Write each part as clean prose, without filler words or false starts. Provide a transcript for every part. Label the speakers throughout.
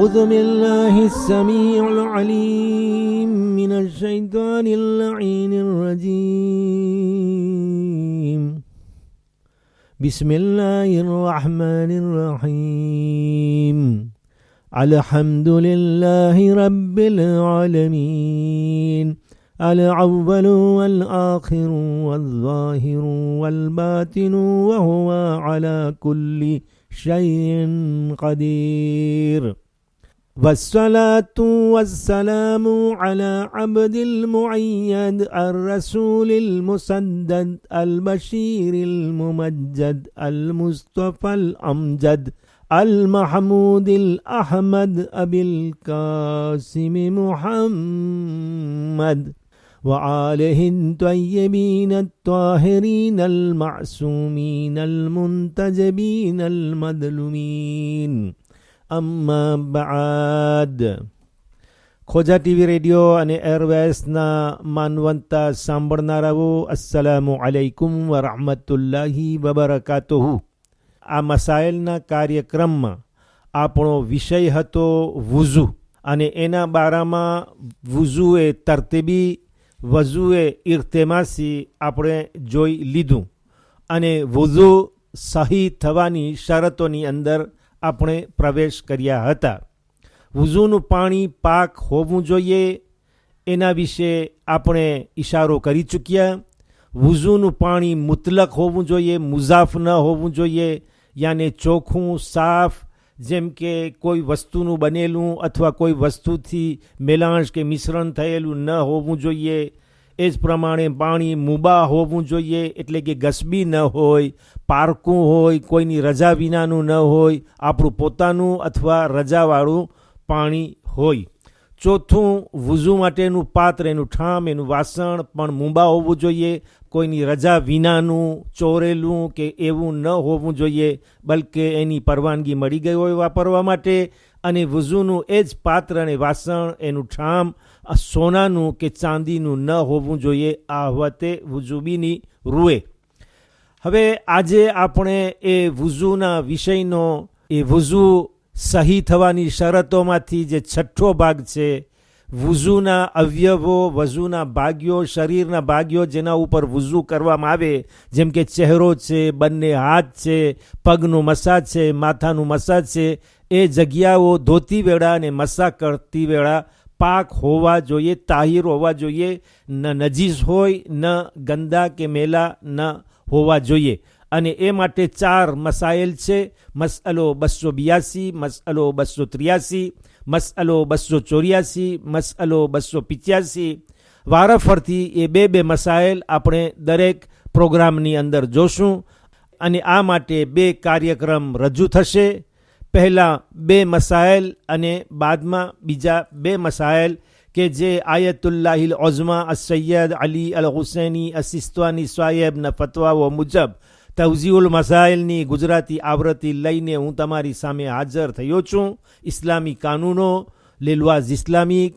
Speaker 1: أعوذ بالله السميع العليم من الشيطان اللعين الرجيم. بسم الله الرحمن الرحيم. الحمد لله رب العالمين، الأول والآخر والظاهر والباطن وهو على كل شيء قدير. والصلاة والسلام على عبد المعيد الرسول المسدد البشير الممجد المصطفى الأمجد المحمود الأحمد أبي القاسم محمد وآله الطيبين الطاهرين المعصومين المنتجبين المظلومين. અમ્મા બાદ. ખોજા TV radio અને એરવેસના માનવંતા સાંભળનારાઓ, અસ્સલામુ અલૈકુમ વરહમતુલ્લાહી વબરકાતુહુ. આ મસાઇલના કાર્યક્રમમાં આપણો વિષય હતો વુઝુ, અને એના બારામાં વુઝુએ તરતીબી, વઝુએ ઇર્તેમાસી આપણે જોઈ લીધું, અને વુઝુ સહી થવાની શરતોની અંદર આપણે પ્રવેશ કર્યા હતા. વુઝુનું પાણી પાક હોવું જોઈએ એના વિશે આપણે ઇશારો કરી ચૂક્યા. વુઝુનું પાણી મુતલક હોવું જોઈએ, મુઝાફ ન હોવું જોઈએ, યાને ચોખ્ખું સાફ, જેમ કે કોઈ વસ્તુનું બનેલું અથવા કોઈ વસ્તુથી મેલાંશ કે મિશ્રણ થયેલું ન હોવું જોઈએ. એ જ પ્રમાણે પાણી મુબા હોવું જોઈએ, એટલે કે ગસબી ન હોય, પારકું હોય, કોઈની રજા વિનાનું ન હોય, આપણું પોતાનું અથવા રજાવાળું પાણી હોય. ચોથું, વુઝુ માટેનું પાત્ર, એનું ઠામ, એનું વાસણ પણ મુબા હોવું જોઈએ, કોઈની રજા વિનાનું, ચોરેલું કે એવું ન હોવું જોઈએ, બલકે એની પરવાનગી મળી ગઈ હોય વાપરવા માટે. અને વુઝુનું એ જ પાત્ર અને વાસણ, એનું ઠામ સોનાનું કે ચાંદીનું ન હોવું જોઈએ. આ વતે વુઝુબીની રૂએ. હવે આજે આપણે એ વુઝુના વિષયનો, એ વુઝુ સહી થવાની શરતોમાંથી જે છઠ્ઠો ભાગ છે, વુઝુના અવયવો, વઝુના ભાગ્યો, શરીરના ભાગ્યો જેના ઉપર વુઝુ કરવામાં આવે, જેમ કે ચહેરો છે, બંને હાથ છે, પગનું મસાજ છે, માથાનું મસાજ છે, એ જગ્યાઓ ધોતી વેળા અને મસા કરતી વેળા પાક હોવા જોઈએ, તાહિર હોવા જોઈએ, ન નજીસ હોય, ન ગંદા કે મેલા ન હોવા જોઈએ. અને એ માટે 4 મસાઇલ છે. મસઅલો 282, મસઅલો 283, મસઅલો 284, મસઅલો 285. વારાફરતી એ 2 મસાઇલ આપણે દરેક પ્રોગ્રામની અંદર જોશું, અને આ માટે 2 કાર્યક્રમ રજૂ થશે. પહેલાં 2 મસાઇલ અને બાદમાં બીજા 2 મસાઇલ કે જે આયતુલ્લાહિલ ઓઝમા અસૈયદ અલી અલ હુસૈની અસિસ્તવાની સાહેબના ફતવાઓ મુજબ તવઝીઉલ મસાઇલની ગુજરાતી આવૃત્તિ લઈને હું તમારી સામે હાજર થયો છું. ઇસ્લામી કાનૂનો, લેલવાઝ ઇસ્લામિક.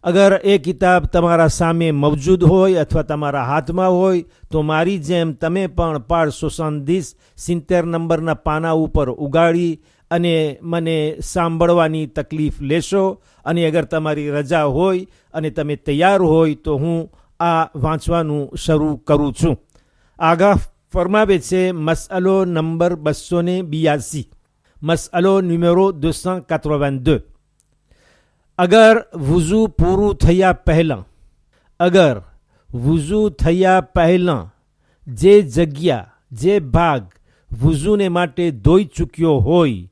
Speaker 1: અગર એ કિતાબ તમારા સામે મવજૂદ હોય અથવા તમારા હાથમાં હોય તો મારી જેમ તમે પણ પાડ 70 નંબરના પાના ઉપર ઉગાડી અને મને સાંભળવાની તકલીફ લેશો. અને અગર તમારી રજા હોય અને તમે તૈયાર હોય તો હું આ વાંચવાનું શરૂ કરું છું. આગા ફરમાવે છે મસઅલો નંબર 282. મસઅલો ન્યુમેરો 282. અગર વુઝુ પૂરું થયા પહેલાં, અગર વુઝુ થયા પહેલાં જે જગ્યા, જે ભાગ વુઝુને માટે ધોઈ ચૂક્યો હોય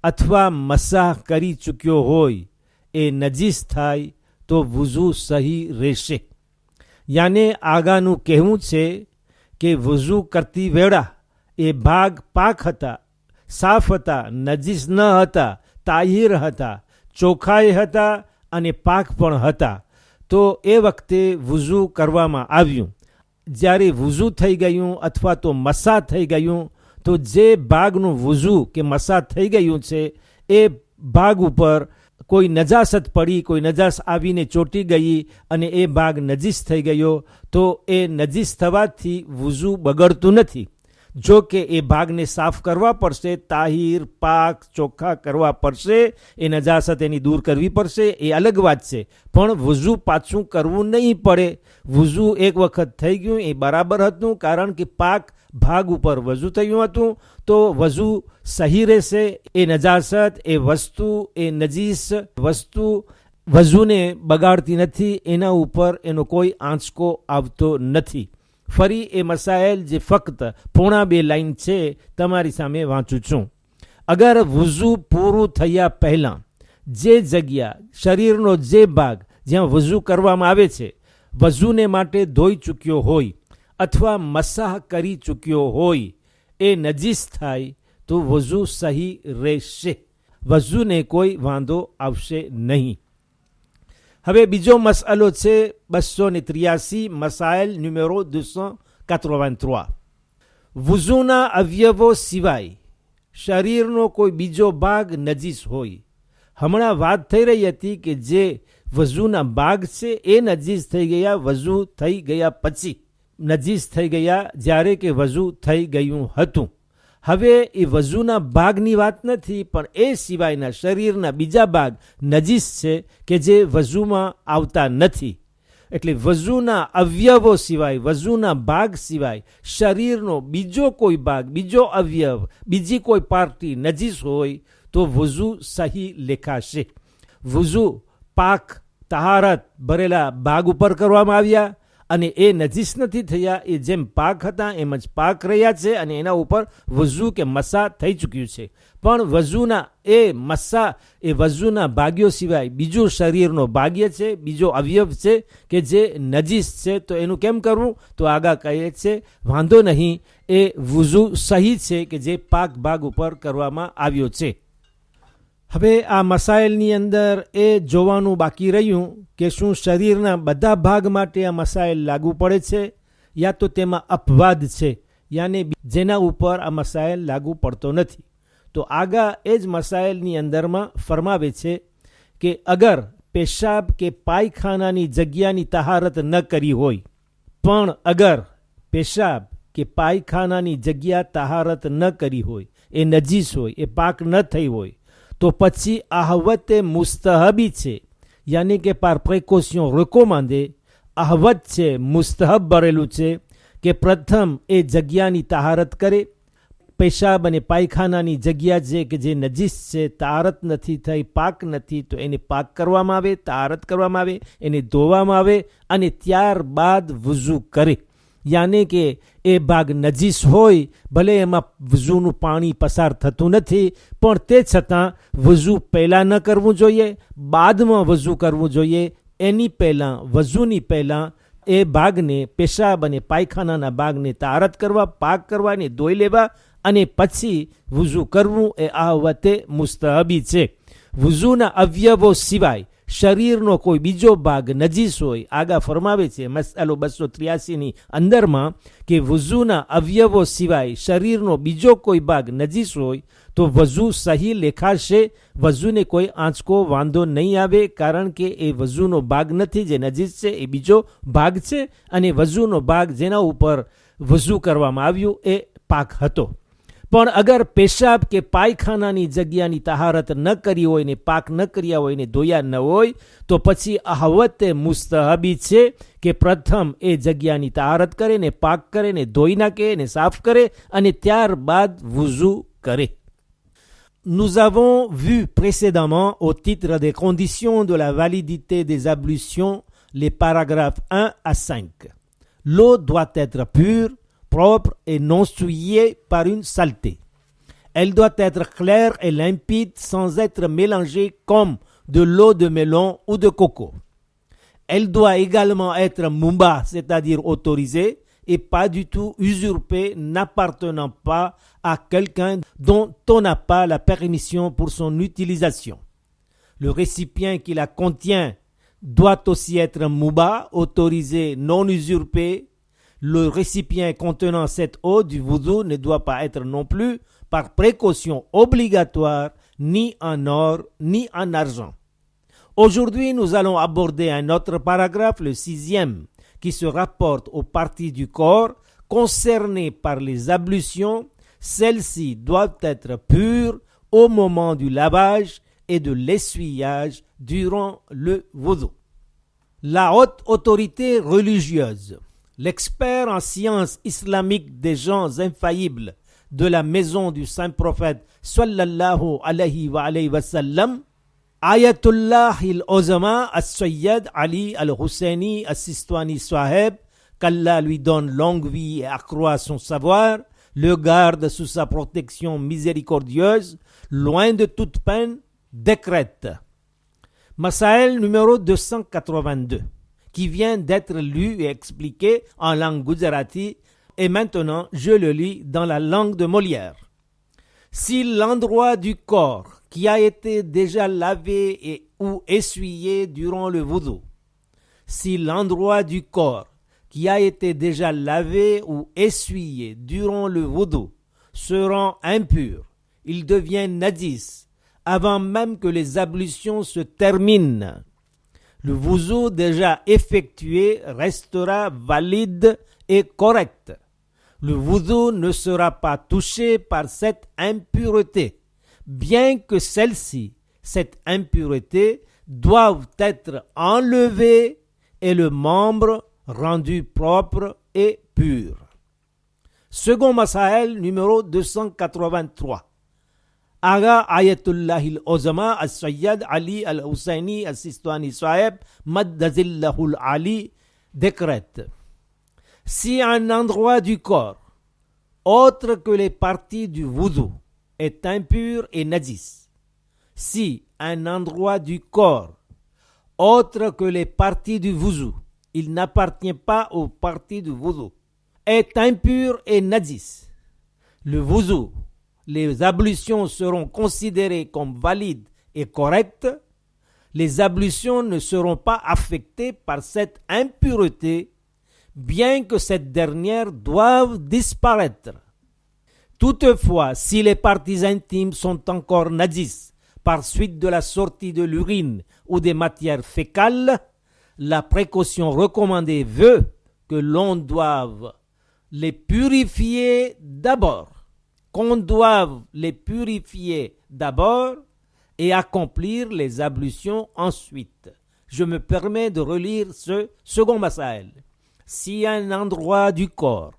Speaker 1: અથવા મસાહ કરી ચૂક્યો હોય એ નજીસ થાય તો વુઝુ સહી રહેશે. યાને આગાનું કહેવું છે કે વુઝુ કરતી વેળા એ ભાગ પાક હતા, સાફ હતા, નજીસ ન હતા, તાહિર હતા, ચોખ્ખાઈ હતા અને પાક પણ હતા, તો એ વખતે વુઝુ કરવામાં આવ્યું. જ્યારે વુઝુ થઈ ગયું અથવા તો મસા થઈ ગયું તો જે ભાગનું વુઝુ કે મસા થઈ ગયું છે એ ભાગ ઉપર કોઈ નજાસત પડી, કોઈ નજાસ આવીને ચોંટી ગઈ અને એ ભાગ નજીસ થઈ ગયો તો એ નજીસ થવાથી વુઝુ બગડતું નથી. જો કે એ ભાગને સાફ કરવા પડશે, તાહીર, પાક, ચોખ્ખા કરવા પડશે, એ નજાસત એની દૂર કરવી પડશે, એ અલગ વાત છે. પણ વઝુ પાછું કરવું નહીં પડે. વઝુ એક વખત થઈ ગયું એ બરાબર હતું, કારણ કે પાક ભાગ ઉપર વઝુ થયું હતું, તો વઝુ સહી રહેશે. એ નજાસત, એ વસ્તુ, એ નજીસ વસ્તુ વઝુને બગાડતી નથી, એના ઉપર એનો કોઈ આંચકો આવતો નથી. ફરી એ મસાઇલ જે ફક્ત 2.5 લાઈન છે તમારી સામે વાંચું છું. અગર વઝુ પૂરું થયા પહેલાં જે જગ્યા, શરીરનો જે ભાગ જ્યાં વઝુ કરવામાં આવે છે, વઝુને માટે ધોઈ ચૂક્યો હોય અથવા મસાહ કરી ચૂક્યો હોય, એ નજીસ થાય તો વઝુ સહી રહેશે, વઝુને કોઈ વાંધો આવશે નહીં. હવે બીજો મસલો છે 283, મસાઇલ નુમેરો 283. વઝુના અવયવો સિવાય શરીરનો કોઈ બીજો ભાગ નજીસ હોય. હમણાં વાત થઈ રહી હતી કે જે વઝુના ભાગ છે એ નજીસ થઈ ગયા વઝુ થઈ ગયા પછી, નજીસ થઈ ગયા જ્યારે કે વઝુ થઈ ગયું હતું. હવે એ વઝુના ભાગની વાત નથી, પણ એ સિવાયના શરીરના બીજા ભાગ નજીસ છે કે જે વઝુમાં આવતા નથી. એટલે વઝુના અવયવો સિવાય, વઝુના ભાગ સિવાય શરીરનો બીજો કોઈ ભાગ, બીજો અવયવ, બીજી કોઈ પાર્ટી નજીસ હોય તો વઝુ સહી લેખાશે. વઝુ પાક, તહારત ભરેલા ભાગ ઉપર કરવામાં આવ્યા અને એ નજીસ નથી થયા. એ જેમ પાક હતા એમ જ પાક રહ્યા છે અને એના ઉપર વઝુ કે મસા થઈ ચૂક્યું છે. પણ વઝુના એ મસા, એ વઝુના ભાગ્યો સિવાય બીજું શરીરનો ભાગ્ય છે, બીજો અવયવ છે કે જે નજીસ છે. તો એનું કેમ કરવું? તો આગા કહે છે વાંધો નહીં, એ વઝુ સહી છે કે જે પાક ભાગ ઉપર કરવામાં આવ્યો છે. હવે આ મસાઇલની અંદર એ જોવાનું બાકી રહ્યું કે શું શરીરના બધા ભાગ માટે આ મસાઇલ લાગુ પડે છે યા તો તેમાં અપવાદ છે, યાને જેના ઉપર આ મસાઇલ લાગુ પડતો નથી. તો આગા એ જ મસાઇલની અંદરમાં ફરમાવે છે કે અગર પેશાબ કે પાયખાનાની જગ્યાની તહારત ન કરી હોય, પણ અગર પેશાબ કે પાયખાનાની જગ્યા તહારત ન કરી હોય, એ નજીસ હોય, એ પાક ન થઈ હોય, તો પછી ahwat મુસ્તહબી છે, યાની કે par précaution recommandé, ahwat છે, મુસ્તહબ ભરેલું છે કે પ્રથમ એ જગ્યાની તહારત કરે. પેશાબ અને પાયખાનાની જગ્યા છે કે જે નજીસ છે, તહારત નથી થઈ, પાક નથી, તો એને પાક કરવામાં આવે, તહારત કરવામાં આવે, એને ધોવામાં આવે અને ત્યારબાદ વઝુ કરે. યાને કે એ ભાગ નજીસ હોય, ભલે એમાં વઝુનું પાણી પસાર થતું નથી, પણ તે છતાં વઝુ પહેલાં ન કરવું જોઈએ, બાદમાં વઝુ કરવું જોઈએ. એની પહેલાં, વઝુની પહેલાં એ ભાગને, પેશાબ અને પાયખાનાના ભાગને તહારત કરવા, પાક કરવા અને ધોઈ લેવા અને પછી વઝુ કરવું એ ahwat મુસ્તહબી છે. વઝુના અવયવો સિવાય શરીરનો કોઈ બીજો ભાગ નજીસ હોય, આગા ફરમાવે છે મસલો 283ની અંદરમાં કે વઝુના અવયવો સિવાય શરીરનો બીજો કોઈ ભાગ નજીસ હોય તો વઝુ સહી લેખાશે, વઝુને કોઈ આંચકો વાંધો નહીં આવે, કારણ કે એ વઝુનો ભાગ નથી જે નજીસ છે, એ બીજો ભાગ છે અને વઝુનો ભાગ જેના ઉપર વઝુ કરવામાં આવ્યું એ પાક હતો. પણ અગર પેશાબ કે પાયખાનાની જગ્યાની તહારત ન કરી હોય ને પાક ન કર્યા હોય ને ધોયા ન હોય, તો પછી ahwat મુસ્તહબી છે કે પ્રથમ એ જગ્યાની તહારત કરે ને પાક કરે ને ધોઈ નાખે ને સાફ કરે અને ત્યારબાદ વઝુ કરે. Nous avons vu précédemment au titre des conditions de la validité des ablutions les paragraphes 1 à 5. L'eau doit être pure, propre et non souillée par une saleté. Elle doit être claire et limpide sans être mélangée comme de l'eau de melon ou de coco. Elle doit également être mubah, c'est-à-dire autorisée, et pas du tout usurpée, n'appartenant pas à quelqu'un dont on n'a pas la permission pour son utilisation. Le récipient qui la contient doit aussi être mubah, autorisé, non usurpé. Le récipient contenant cette eau du wudu ne doit pas être non plus, par précaution obligatoire, ni en or, ni en argent. Aujourd'hui, nous allons aborder un autre paragraphe, le 6e, qui se rapporte aux parties du corps concernées par les ablutions, celles-ci doivent être pures au moment du lavage et de l'essuyage durant le wudu. La haute autorité religieuse, l'expert en sciences islamiques des gens infaillibles de la maison du saint prophète sallallahu alayhi wa sallam, Ayatollah al-Ozama al-Sayyid Ali al-Husseini al-Sistani Saheb, qu'Allah lui donne longue vie et accroît son savoir, le garde sous sa protection miséricordieuse, loin de toute peine, décrète. Masaël numéro 282, qui vient d'être lu et expliqué en langue gujarati, et maintenant je le lis dans la langue de Molière. Si l'endroit du corps qui a été déjà lavé ou essuyé durant le wudu, si l'endroit du corps qui a été déjà lavé ou essuyé durant le wudu se rend impur, il devient najis avant même que les ablutions se terminent. Le wudu déjà effectué restera valide et correct. Le wudu ne sera pas touché par cette impureté, bien que celle-ci, cette impureté, doivent être enlevées et le membre rendu propre et pur. Second Masaël numéro 283. Aga Ayatullah al-Ozama al-Sayyid Ali al-Husseini al-Sistani Saheb Maddazillahul Ali décrète: si un endroit du corps, autre que les parties du wudu, est impur et najis, si un endroit du corps, autre que les parties du wudu, il n'appartient pas aux parties du wudu, est impur et najis, le wudu, les ablutions seront considérées comme valides et correctes. Les ablutions ne seront pas affectées par cette impureté, bien que cette dernière doive disparaître. Toutefois, si les parties intimes sont encore najis par suite de la sortie de l'urine ou des matières fécales, la précaution recommandée veut que l'on doive les purifier d'abord, et accomplir les ablutions ensuite. Je me permets de relire ce second masaël. Si un endroit du corps,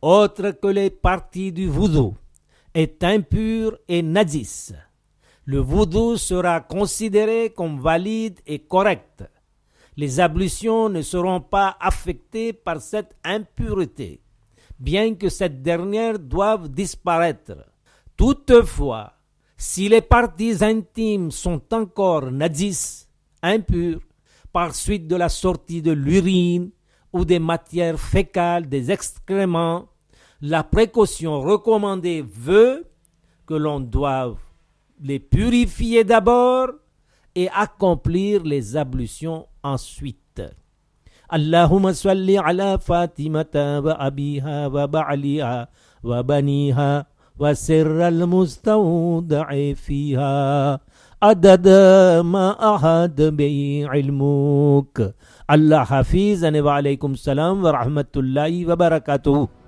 Speaker 1: autre que les parties du wudu, est impur et najis, le wudu sera considéré comme valide et correct. Les ablutions ne seront pas affectées par cette impureté, bien que cette dernière doive disparaître. Toutefois, si les parties intimes sont encore najis, impures, par suite de la sortie de l'urine ou des matières fécales, des excréments, la précaution recommandée veut que l'on doive les purifier d'abord et accomplir les ablutions ensuite. Allahumma salli ala Fatimata wa abiha wa ba'liha wa baniha wa sirral mustawda'i fiha adada ma ahad bi ilmuk. Allah hafiz wa alaykum salam wa rahmatullahi wa barakatuh.